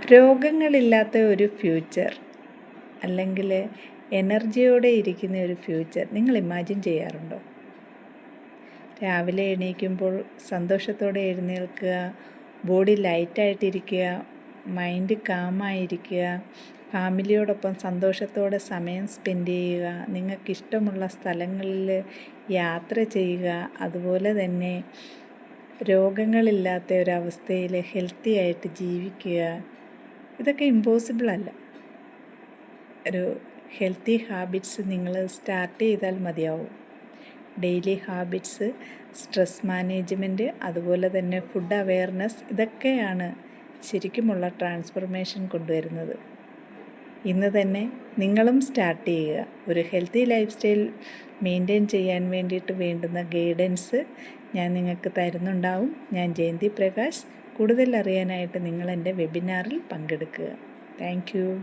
രോഗങ്ങളില്ലാത്ത ഒരു ഫ്യൂച്ചർ അല്ലെങ്കിൽ എനർജിയോടെ ഇരിക്കുന്ന ഒരു ഫ്യൂച്ചർ നിങ്ങൾ ഇമാജിൻ ചെയ്യാറുണ്ടോ? രാവിലെ എണീക്കുമ്പോൾ സന്തോഷത്തോടെ എഴുന്നേൽക്കുക, ബോഡി ലൈറ്റായിട്ടിരിക്കുക, മൈൻഡ് കാമായിരിക്കുക, ഫാമിലിയോടൊപ്പം സന്തോഷത്തോടെ സമയം സ്പെൻഡ് ചെയ്യുക, നിങ്ങൾക്കിഷ്ടമുള്ള സ്ഥലങ്ങളിൽ യാത്ര ചെയ്യുക, അതുപോലെ തന്നെ രോഗങ്ങളില്ലാത്ത ഒരവസ്ഥയിൽ ഹെൽത്തി ആയിട്ട് ജീവിക്കുക. ഇതൊക്കെ ഇമ്പോസിബിൾ അല്ല. ഒരു ഹെൽത്തി ഹാബിറ്റ്സ് നിങ്ങൾ സ്റ്റാർട്ട് ചെയ്താൽ മതിയാവും. ഡെയിലി ഹാബിറ്റ്സ്, സ്ട്രെസ് മാനേജ്മെൻറ്റ്, അതുപോലെ തന്നെ ഫുഡ് അവെയർനെസ്, ഇതൊക്കെയാണ് ശരിക്കുമുള്ള ട്രാൻസ്ഫോർമേഷൻ കൊണ്ടുവരുന്നത്. ഇന്ന് തന്നെ നിങ്ങളും സ്റ്റാർട്ട് ചെയ്യുക. ഒരു ഹെൽത്തി ലൈഫ് സ്റ്റൈൽ മെയിൻറ്റെയിൻ ചെയ്യാൻ വേണ്ടിയിട്ട് വേണ്ടുന്ന ഗൈഡൻസ് ഞാൻ നിങ്ങൾക്ക് തരുന്നുണ്ടാവും. ഞാൻ ജയന്തി പ്രകാശ്. കൂടുതൽ അറിയാനായിട്ട് നിങ്ങൾ എൻ്റെ വെബിനാറിൽ പങ്കെടുക്കുക. Thank you.